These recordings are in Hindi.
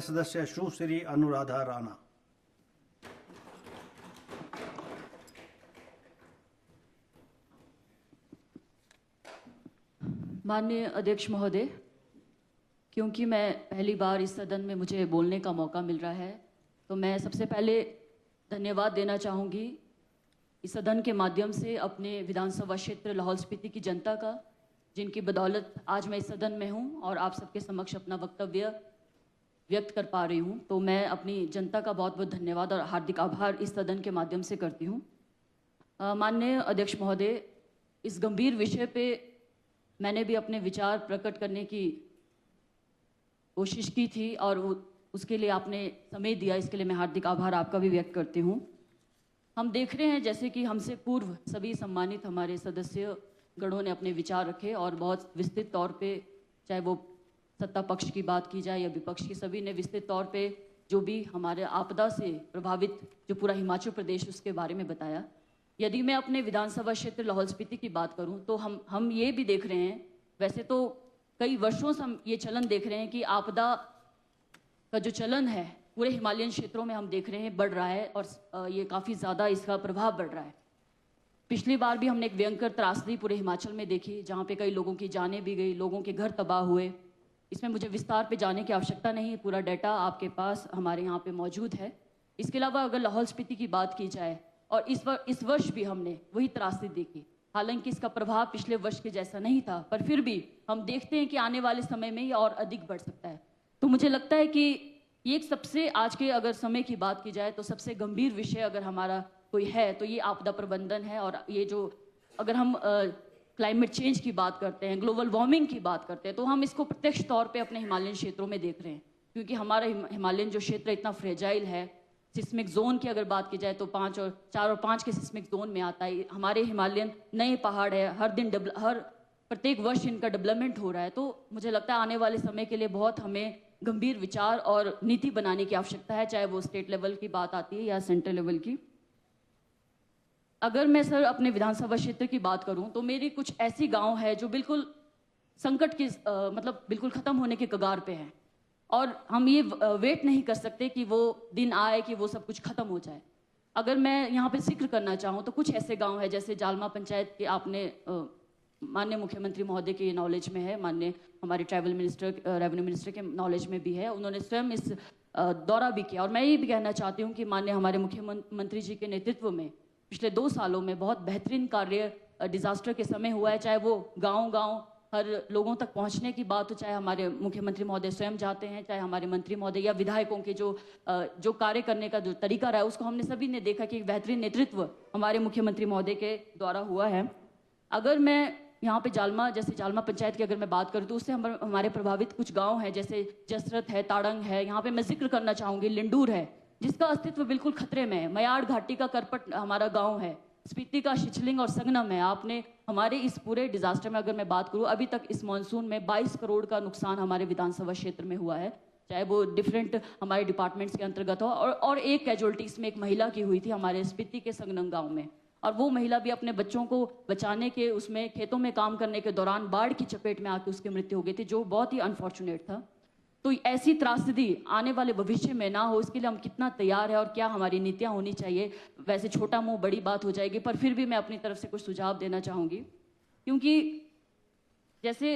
कार्य सदस्य सुश्री अनुराधा राणा। माननीय अध्यक्ष महोदय, क्योंकि मैं पहली बार इस सदन में मुझे बोलने का मौका मिल रहा है, तो मैं सबसे पहले धन्यवाद देना चाहूँगी इस सदन के माध्यम से अपने विधानसभा क्षेत्र लाहौल स्पीति की जनता का, जिनकी बदौलत आज मैं इस सदन में हूँ और आप सबके समक्ष अपना वक्तव्य व्यक्त कर पा रही हूँ। तो मैं अपनी जनता का बहुत बहुत धन्यवाद और हार्दिक आभार इस सदन के माध्यम से करती हूँ। माननीय अध्यक्ष महोदय, इस गंभीर विषय पे मैंने भी अपने विचार प्रकट करने की कोशिश की थी और उसके लिए आपने समय दिया, इसके लिए मैं हार्दिक आभार आपका भी व्यक्त करती हूँ। हम देख रहे हैं जैसे कि हमसे पूर्व सभी सम्मानित हमारे सदस्य गणों ने अपने विचार रखे और बहुत विस्तृत तौर पे, चाहे वो सत्ता पक्ष की बात की जाए या विपक्ष की, सभी ने विस्तृत तौर पे जो भी हमारे आपदा से प्रभावित जो पूरा हिमाचल प्रदेश उसके बारे में बताया। यदि मैं अपने विधानसभा क्षेत्र लाहौल स्पीति की बात करूं तो हम ये भी देख रहे हैं, वैसे तो कई वर्षों से हम ये चलन देख रहे हैं कि आपदा का जो चलन है पूरे हिमालयन क्षेत्रों में हम देख रहे हैं बढ़ रहा है और ये काफ़ी ज़्यादा इसका प्रभाव बढ़ रहा है। पिछली बार भी हमने एक भयंकर त्रासदी पूरे हिमाचल में देखी, जहाँ पे कई लोगों की जानें भी गई, लोगों के घर तबाह हुए। इसमें मुझे विस्तार पे जाने की आवश्यकता नहीं है, पूरा डाटा आपके पास हमारे यहाँ पे मौजूद है। इसके अलावा अगर लाहौल स्पीति की बात की जाए, और इस वर्ष भी हमने वही त्रासदी देखी, हालांकि इसका प्रभाव पिछले वर्ष के जैसा नहीं था, पर फिर भी हम देखते हैं कि आने वाले समय में ये और अधिक बढ़ सकता है। तो मुझे लगता है कि ये एक सबसे, आज के अगर समय की बात की जाए तो सबसे गंभीर विषय अगर हमारा कोई है तो ये आपदा प्रबंधन है। और ये जो अगर हम क्लाइमेट चेंज की बात करते हैं, ग्लोबल वार्मिंग की बात करते हैं, तो हम इसको प्रत्यक्ष तौर पे अपने हिमालयन क्षेत्रों में देख रहे हैं, क्योंकि हमारा हिमालयन जो क्षेत्र इतना फ्रेजाइल है। सिस्मिक जोन की अगर बात की जाए तो 4 और 5 के सिस्मिक जोन में आता है। हमारे हिमालयन नए पहाड़ है, हर दिन प्रत्येक वर्ष इनका डेवलपमेंट हो रहा है। तो मुझे लगता है आने वाले समय के लिए बहुत हमें गंभीर विचार और नीति बनाने की आवश्यकता है, चाहे वो स्टेट लेवल की बात आती है या सेंट्रल लेवल की। अगर मैं सर अपने विधानसभा क्षेत्र की बात करूं तो मेरी कुछ ऐसी गांव है जो बिल्कुल संकट की मतलब बिल्कुल खत्म होने के कगार पे है, और हम ये वेट नहीं कर सकते कि वो दिन आए कि वो सब कुछ खत्म हो जाए। अगर मैं यहाँ पे जिक्र करना चाहूँ तो कुछ ऐसे गांव है, जैसे जालमा पंचायत के, आपने माननीय मुख्यमंत्री महोदय के नॉलेज में है, माननीय हमारे ट्राइबल मिनिस्टर, रेवेन्यू मिनिस्टर के नॉलेज में भी है, उन्होंने स्वयं इस दौरा भी किया। और मैं ये भी कहना चाहती हूँ कि माननीय हमारे मुख्यमंत्री जी के नेतृत्व में पिछले 2 सालों में बहुत बेहतरीन कार्य डिजास्टर के समय हुआ है, चाहे वो गांव-गांव हर लोगों तक पहुंचने की बात हो, चाहे हमारे मुख्यमंत्री महोदय स्वयं जाते हैं, चाहे हमारे मंत्री महोदय या विधायकों के जो कार्य करने का जो तरीका रहा है, उसको हमने सभी ने देखा कि एक बेहतरीन नेतृत्व हमारे मुख्यमंत्री महोदय के द्वारा हुआ है। अगर मैं यहाँ पे जालमा पंचायत की अगर मैं बात करूँ तो उससे हमारे प्रभावित कुछ गाँव हैं, जैसे जसरत है, ताड़ंग है। यहाँ पे मैं जिक्र करना चाहूँगी लिंडूर है, जिसका अस्तित्व बिल्कुल खतरे में है। मयाड़ घाटी का करपट हमारा गाँव है, स्पीति का शिचलिंग और संगनम है। आपने हमारे इस पूरे डिजास्टर में अगर मैं बात करूं, अभी तक इस मॉनसून में 22 करोड़ का नुकसान हमारे विधानसभा क्षेत्र में हुआ है, चाहे वो डिफरेंट हमारे डिपार्टमेंट्स के अंतर्गत हो। और एक कैजुअलिटी इसमें एक महिला की हुई थी हमारे स्पीति के संगनम गांव में, और वो महिला भी अपने बच्चों को बचाने के उसमें खेतों में काम करने के दौरान बाढ़ की चपेट में आकर उसकी मृत्यु हो गई थी, जो बहुत ही अनफॉर्चुनेट था। तो ऐसी त्रासदी आने वाले भविष्य में ना हो, इसके लिए हम कितना तैयार है और क्या हमारी नीतियां होनी चाहिए। वैसे छोटा मुंह बड़ी बात हो जाएगी, पर फिर भी मैं अपनी तरफ से कुछ सुझाव देना चाहूँगी। क्योंकि जैसे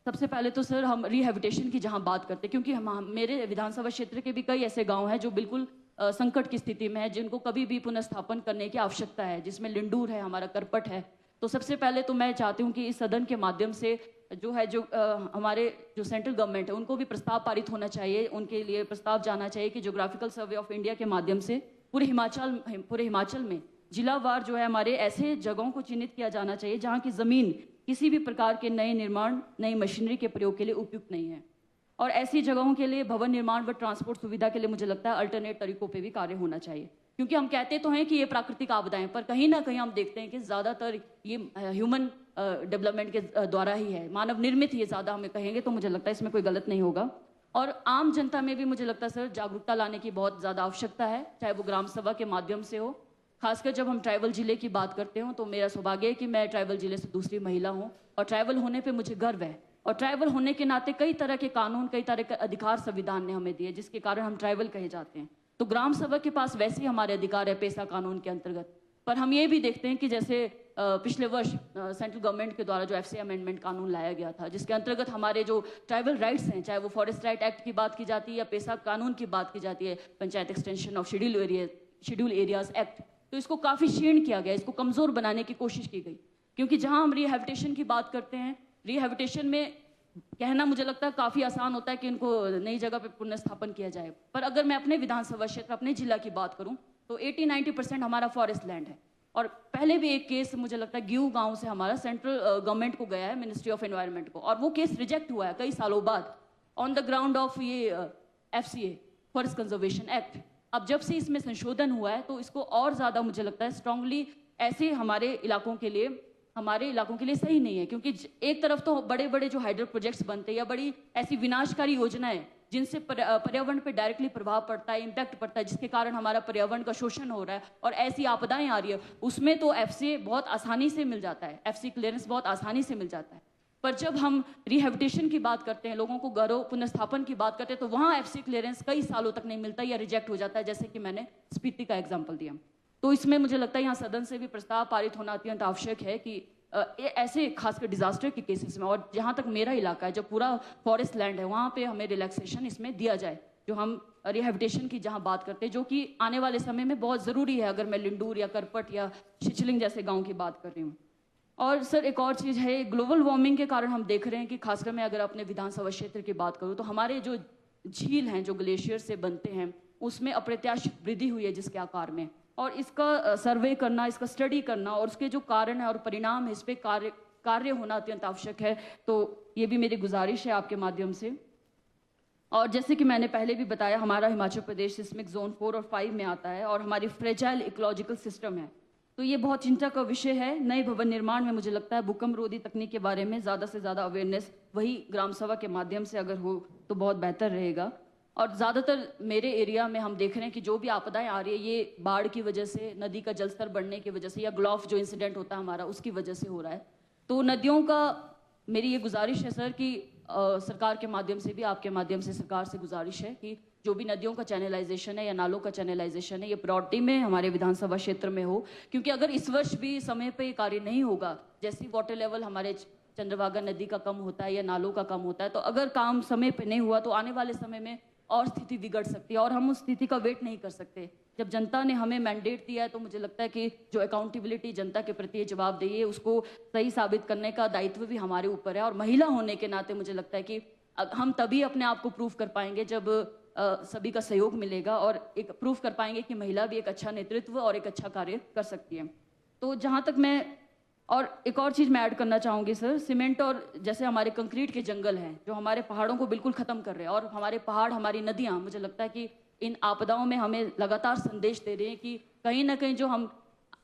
सबसे पहले तो सर हम रिहेबिटेशन की जहाँ बात करते हैं, क्योंकि मेरे विधानसभा क्षेत्र के भी कई ऐसे गाँव हैं जो बिल्कुल संकट की स्थिति में है, जिनको कभी भी पुनर्स्थापन करने की आवश्यकता है, जिसमें लिंडूर है, हमारा करपट है। तो सबसे पहले तो मैं चाहती हूँ कि इस सदन के माध्यम से हमारे जो सेंट्रल गवर्नमेंट है उनको भी प्रस्ताव पारित होना चाहिए, उनके लिए प्रस्ताव जाना चाहिए कि ज्योग्राफिकल सर्वे ऑफ इंडिया के माध्यम से पूरे हिमाचल में जिलावार जो है हमारे ऐसे जगहों को चिन्हित किया जाना चाहिए जहाँ की ज़मीन किसी भी प्रकार के नए निर्माण, नई मशीनरी के प्रयोग के लिए उपयुक्त नहीं है। और ऐसी जगहों के लिए भवन निर्माण व ट्रांसपोर्ट सुविधा के लिए मुझे लगता है अल्टरनेट तरीकों पे भी कार्य होना चाहिए, क्योंकि हम कहते तो हैं कि ये प्राकृतिक आपदाएं, पर कहीं ना कहीं हम देखते हैं कि ज़्यादातर ये ह्यूमन डेवलपमेंट के द्वारा ही है, मानव निर्मित ये ज़्यादा हमें कहेंगे, तो मुझे लगता है इसमें कोई गलत नहीं होगा। और आम जनता में भी मुझे लगता है सर जागरूकता लाने की बहुत ज़्यादा आवश्यकता है, चाहे वो ग्राम सभा के माध्यम से हो। खासकर जब हम ट्राइबल जिले की बात करते हो तो मेरा सौभाग्य है कि मैं ट्राइबल जिले से दूसरी महिला हूँ, और ट्राइबल होने पे मुझे गर्व है और ट्राइबल होने के नाते कई तरह के कानून, कई तरह के अधिकार संविधान ने हमें दिए, जिसके कारण हम ट्राइबल कहे जाते हैं। तो ग्राम सभा के पास वैसे ही हमारे अधिकार है पेशा कानून के अंतर्गत। पर हम ये भी देखते हैं कि जैसे पिछले वर्ष सेंट्रल गवर्नमेंट के द्वारा जो एफसीए अमेंडमेंट कानून लाया गया था, जिसके अंतर्गत हमारे जो ट्राइबल राइट्स हैं, चाहे वो फॉरेस्ट राइट एक्ट की बात की जाती है या पेशा कानून की बात की जाती है, panchayat extension of schedule areas act, तो इसको काफ़ी क्षीण किया गया, इसको कमज़ोर बनाने की कोशिश की गई। क्योंकि जहाँ हम रिहैबिलिटेशन की बात करते हैं, रिहैबिलिटेशन में कहना मुझे लगता है काफ़ी आसान होता है कि इनको नई जगह पे पुनर्स्थापन किया जाए, पर अगर मैं अपने विधानसभा क्षेत्र, अपने जिला की बात करूं तो 80-90% हमारा फॉरेस्ट लैंड है। और पहले भी एक केस मुझे लगता है गिऊ गांव से हमारा सेंट्रल गवर्नमेंट को गया है, मिनिस्ट्री ऑफ एनवायरनमेंट को, और वो केस रिजेक्ट हुआ है कई सालों बाद ऑन द ग्राउंड ऑफ ये एफसीए, फॉरेस्ट कंजर्वेशन एक्ट। अब जब से इसमें संशोधन हुआ है तो इसको और ज़्यादा मुझे लगता है स्ट्रांगली ऐसे हमारे इलाकों के लिए सही नहीं है। क्योंकि एक तरफ तो बड़े बड़े जो हाइड्रो प्रोजेक्ट्स बनते हैं या बड़ी ऐसी विनाशकारी योजनाएं जिनसे पर्यावरण पे डायरेक्टली प्रभाव पड़ता है, इम्पैक्ट पड़ता है, जिसके कारण हमारा पर्यावरण का शोषण हो रहा है और ऐसी आपदाएं आ रही है, उसमें तो एफसीए बहुत आसानी से मिल जाता है, एफसी क्लियरेंस बहुत आसानी से मिल जाता है। पर जब हम रिहैबिलिटेशन की बात करते हैं, लोगों को घरों पुनर्स्थापन की बात करते हैं, तो वहाँ एफसी क्लियरेंस कई सालों तक नहीं मिलता या रिजेक्ट हो जाता है, जैसे कि मैंने स्पीति का एग्जाम्पल दिया। तो इसमें मुझे लगता है यहाँ सदन से भी प्रस्ताव पारित होना अत्यंत आवश्यक है कि ऐसे खासकर डिजास्टर के केसेस में, और जहाँ तक मेरा इलाका है जो पूरा फॉरेस्ट लैंड है, वहाँ पे हमें रिलैक्सेशन इसमें दिया जाए, जो हम रिहैबिलिटेशन की जहाँ बात करते हैं, जो कि आने वाले समय में बहुत ज़रूरी है, अगर मैं लिंडूर या करपट या छिछलिंग जैसे गाँव की बात कर रही हूँ। और सर एक और चीज़ है, ग्लोबल वार्मिंग के कारण हम देख रहे हैं कि खासकर मैं अगर अपने विधानसभा क्षेत्र की बात करूँ तो हमारे जो झील हैं जो ग्लेशियर से बनते हैं, उसमें अप्रत्याशित वृद्धि हुई है जिसके आकार में, और इसका सर्वे करना, इसका स्टडी करना और उसके जो कारण है और परिणाम है, इस पर कार्य होना अत्यंत आवश्यक है। तो ये भी मेरी गुजारिश है आपके माध्यम से। और जैसे कि मैंने पहले भी बताया, हमारा हिमाचल प्रदेश सिस्मिक जोन 4 और 5 में आता है और हमारी फ्रेजाइल इकोलॉजिकल सिस्टम है, तो ये बहुत चिंता का विषय है। नए भवन निर्माण में मुझे लगता है भूकंप रोधी तकनीक के बारे में ज़्यादा से ज़्यादा अवेयरनेस वही ग्राम सभा के माध्यम से अगर हो तो बहुत बेहतर रहेगा। और ज़्यादातर मेरे एरिया में हम देख रहे हैं कि जो भी आपदाएं आ रही है, ये बाढ़ की वजह से, नदी का जलस्तर बढ़ने की वजह से, या ग्लॉफ जो इंसिडेंट होता है हमारा, उसकी वजह से हो रहा है। तो नदियों का मेरी ये गुजारिश है सर कि सरकार के माध्यम से भी, आपके माध्यम से सरकार से गुजारिश है कि जो भी नदियों का चैनलाइजेशन है या नालों का चैनलाइजेशन है, ये प्रायोरिटी में हमारे विधानसभा क्षेत्र में हो। क्योंकि अगर इस वर्ष भी समय पे कार्य नहीं होगा, जैसे वाटर लेवल हमारे चंद्रभागा नदी का कम होता है या नालों का कम होता है, तो अगर काम समय पे नहीं हुआ तो आने वाले समय में और स्थिति बिगड़ सकती है, और हम उस स्थिति का वेट नहीं कर सकते। जब जनता ने हमें मैंडेट दिया है तो मुझे लगता है कि जो अकाउंटेबिलिटी, जनता के प्रति जवाबदेही है, उसको सही साबित करने का दायित्व भी हमारे ऊपर है। और महिला होने के नाते मुझे लगता है कि हम तभी अपने आप को प्रूव कर पाएंगे जब सभी का सहयोग मिलेगा, और एक प्रूव कर पाएंगे कि महिला भी एक अच्छा नेतृत्व और एक अच्छा कार्य कर सकती है। तो जहाँ तक मैं, और एक और चीज़ मैं ऐड करना चाहूँगी सर, सीमेंट और जैसे हमारे कंक्रीट के जंगल हैं जो हमारे पहाड़ों को बिल्कुल ख़त्म कर रहे हैं, और हमारे पहाड़, हमारी नदियाँ, मुझे लगता है कि इन आपदाओं में हमें लगातार संदेश दे रहे हैं कि कहीं ना कहीं जो हम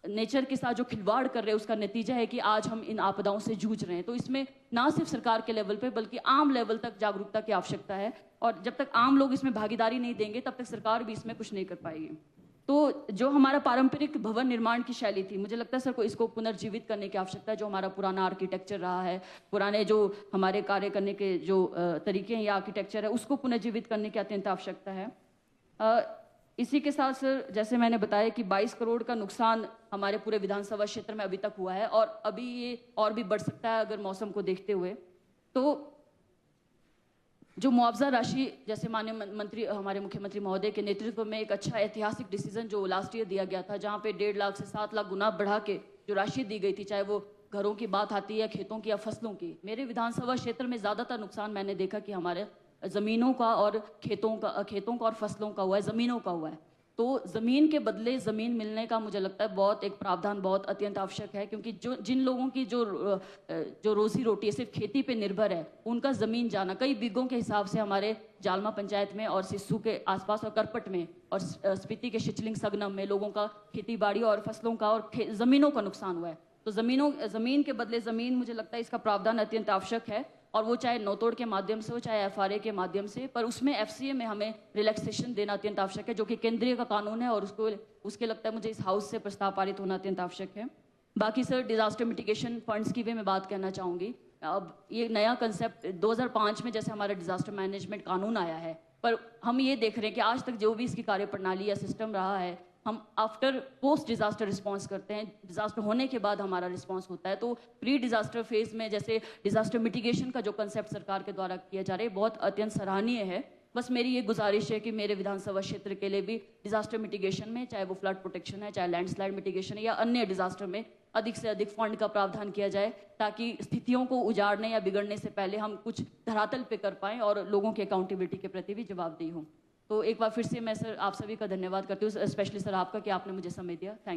नेचर के साथ जो खिलवाड़ कर रहे हैं, उसका नतीजा है कि आज हम इन आपदाओं से जूझ रहे हैं। तो इसमें ना सिर्फ सरकार के लेवल पे बल्कि आम लेवल तक जागरूकता की आवश्यकता है, और जब तक आम लोग इसमें भागीदारी नहीं देंगे तब तक सरकार भी इसमें कुछ नहीं कर पाएगी। तो जो हमारा पारंपरिक भवन निर्माण की शैली थी, मुझे लगता है सर को इसको पुनर्जीवित करने की आवश्यकता है। जो हमारा पुराना आर्किटेक्चर रहा है, पुराने जो हमारे कार्य करने के जो तरीके हैं या आर्किटेक्चर है, उसको पुनर्जीवित करने की अत्यंत आवश्यकता है। इसी के साथ सर, जैसे मैंने बताया कि 22 करोड़ का नुकसान हमारे पूरे विधानसभा क्षेत्र में अभी तक हुआ है, और अभी ये और भी बढ़ सकता है अगर मौसम को देखते हुए। तो जो मुआवजा राशि, जैसे माननीय मंत्री, हमारे मुख्यमंत्री महोदय के नेतृत्व में एक अच्छा ऐतिहासिक डिसीजन जो लास्ट ईयर दिया गया था, जहाँ पे 1.5 लाख से 7 लाख गुना बढ़ा के जो राशि दी गई थी, चाहे वो घरों की बात आती है या खेतों की या फसलों की। मेरे विधानसभा क्षेत्र में ज़्यादातर नुकसान मैंने देखा कि हमारे ज़मीनों का और खेतों का और फसलों का हुआ है, ज़मीनों का हुआ है। तो ज़मीन के बदले ज़मीन मिलने का मुझे लगता है बहुत एक प्रावधान बहुत अत्यंत आवश्यक है, क्योंकि जिन लोगों की जो रोजी रोटी सिर्फ खेती पे निर्भर है, उनका ज़मीन जाना कई बीघों के हिसाब से हमारे जालमा पंचायत में और सिस्सू के आसपास और करपट में और स्पीति के शिचलिंग सगनम में लोगों का खेती बाड़ी और फसलों का और ज़मीनों का नुकसान हुआ है। तो ज़मीन के बदले ज़मीन, मुझे लगता है इसका प्रावधान अत्यंत आवश्यक है, और वो चाहे नौतोड़ के माध्यम से हो चाहे एफआरए के माध्यम से, पर उसमें एफसीए में हमें रिलैक्सेशन देना अत्यंत आवश्यक है, जो कि केंद्रीय का कानून है, और उसके लगता है मुझे इस हाउस से प्रस्ताव पारित होना अत्यंत आवश्यक है। बाकी सर, डिजास्टर मिटिगेशन फंड्स की भी मैं बात कहना चाहूँगी। अब ये नया कंसेप्ट 2005 में जैसे हमारा डिजास्टर मैनेजमेंट कानून आया है, पर हम ये देख रहे हैं कि आज तक जो भी इसकी कार्यप्रणाली या सिस्टम रहा है, हम आफ्टर पोस्ट डिजास्टर रिस्पांस करते हैं, डिजास्टर होने के बाद हमारा रिस्पांस होता है। तो प्री डिजास्टर फेज में जैसे डिजास्टर मिटिगेशन का जो कंसेप्ट सरकार के द्वारा किया जा रहा है, बहुत अत्यंत सराहनीय है। बस मेरी ये गुजारिश है कि मेरे विधानसभा क्षेत्र के लिए भी डिजास्टर मिटिगेशन में, चाहे वो फ्लड प्रोटेक्शन है, चाहे लैंडस्लाइड मिटिगेशन है या अन्य डिजास्टर में, अधिक से अधिक फंड का प्रावधान किया जाए, ताकि स्थितियों को उजाड़ने या बिगड़ने से पहले हम कुछ धरातल पे कर पाएं और लोगों की अकाउंटेबिलिटी के प्रति भी जवाबदेही हो। तो एक बार फिर से मैं सर आप सभी का धन्यवाद करती हूँ, स्पेशली सर आपका, कि आपने मुझे समय दिया। Thank you.